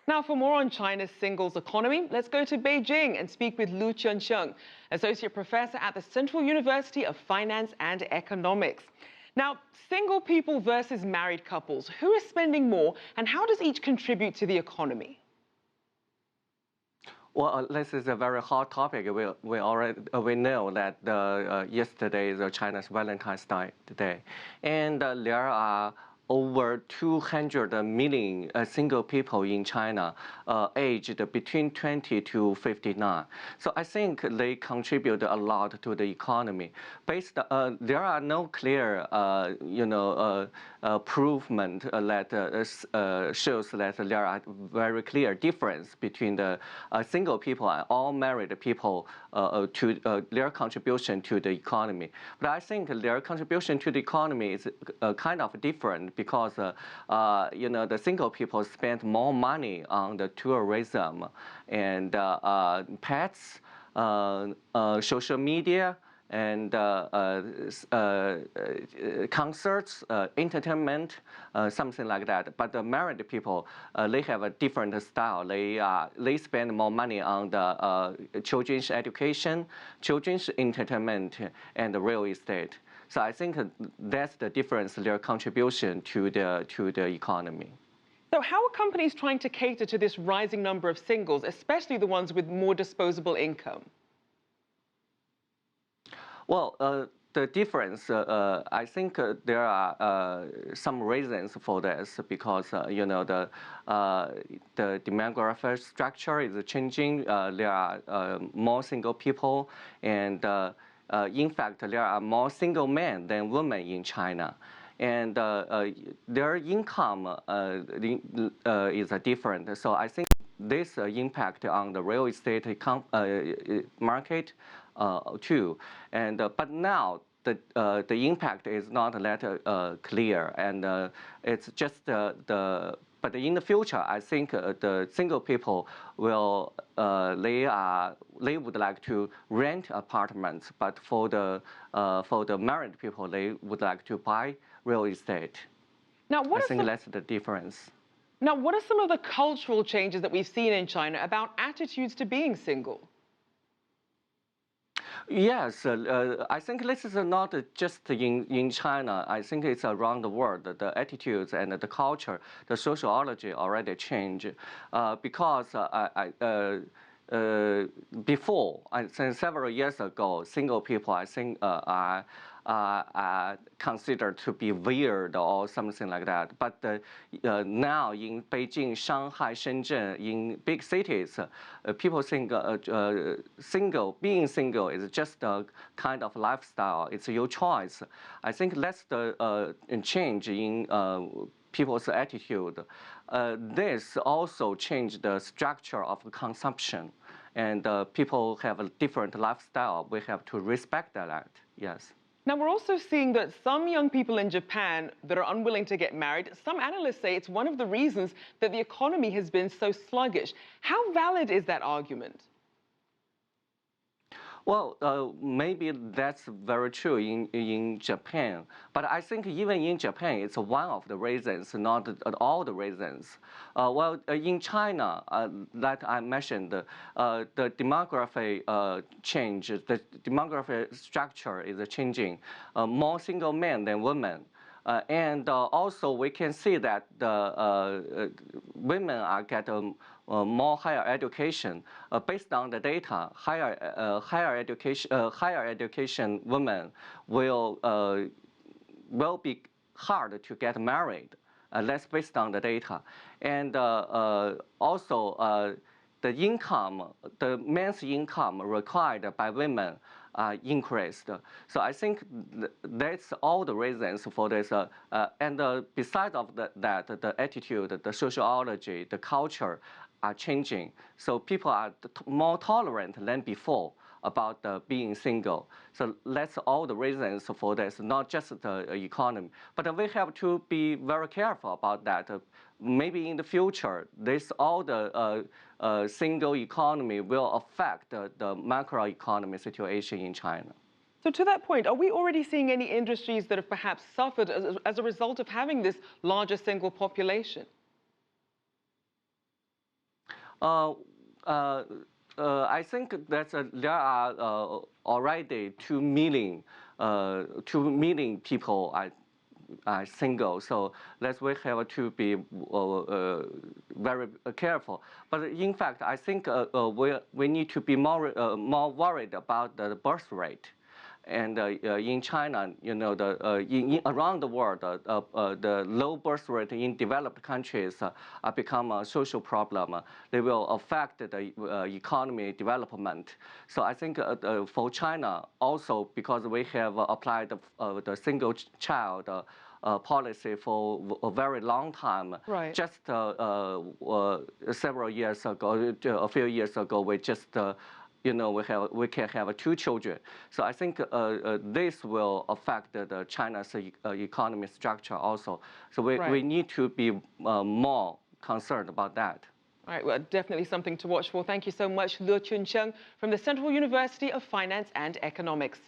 Now, for more on China's singles economy, let's go to Beijing and speak with Liu Chunsheng, Associate Professor at the Central University of Finance and Economics. Now, single people versus married couples, who is spending more and how does each contribute to the economy? Well, this is a very hot topic. We know that yesterday is China's Valentine's Day, and there are over 200 million single people in China aged between 20 to 59. So I think they contribute a lot to the economy. There are no clear, provement that shows that there are very clear difference between the single people and all married people to their contribution to the economy. But I think their contribution to the economy is kind of different because the single people spend more money on the tourism and pets, social media, and concerts, entertainment, something like that. But the married people, they have a different style. They spend more money on the children's education, children's entertainment, and the real estate. So I think that's the difference, their contribution to the economy. So how are companies trying to cater to this rising number of singles, especially the ones with more disposable income? Well, the difference, I think there are some reasons for this because the demographic structure is changing. There are more single people, and in fact, there are more single men than women in China. And their income is different. So I think this impact on the real estate market too. And but now the impact is not that clear, and it's just But in the future, I think the single people will they would like to rent apartments, but for the married people, they would like to buy real estate. Now, I think that's the difference. Now, what are some of the cultural changes that we've seen in China about attitudes to being single? Yes, I think this is not just in China. I think it's around the world. The attitudes and the culture, the sociology already change because before, I think several years ago, single people, I think, are considered to be weird or something like that. But now in Beijing, Shanghai, Shenzhen, in big cities, people think being single is just a kind of lifestyle. It's your choice. I think that's the change in people's attitude. This also changed the structure of consumption, and people have a different lifestyle. We have to respect that. Yes. Now, we're also seeing that some young people in Japan that are unwilling to get married, some analysts say it's one of the reasons that the economy has been so sluggish. How valid is that argument? Well, maybe that's very true in Japan, but I think even in Japan, it's one of the reasons, not all the reasons. Well, in China, that I mentioned, the demography change, the demographic structure is changing. More single men than women. And also, we can see that the women are getting more higher education. Based on the data, higher education women will be hard to get married. That's based on the data, and also the income, the men's income required by women increased. So I think that's all the reasons for this. And besides of that, the attitude, the sociology, the culture are changing. So people are more tolerant than before about being single. So that's all the reasons for this, not just the economy. But we have to be very careful about that. Maybe in the future, all the single economy will affect the macroeconomy situation in China. So to that point, are we already seeing any industries that have perhaps suffered as a result of having this larger single population? I think that there are already 2 million people are single. So we have to be very careful. But in fact, I think we need to be more worried about the birth rate. And in China, around the world, the low birth rate in developed countries become a social problem. They will affect the economy development. So I think for China also, because we have applied the single child policy for a very long time. Right. Just several years ago, a few years ago, we just we can have 2 children. So I think this will affect the China's economic structure also. So we need to be more concerned about that. All right, well, definitely something to watch for. Thank you so much, Liu Chunsheng from the Central University of Finance and Economics.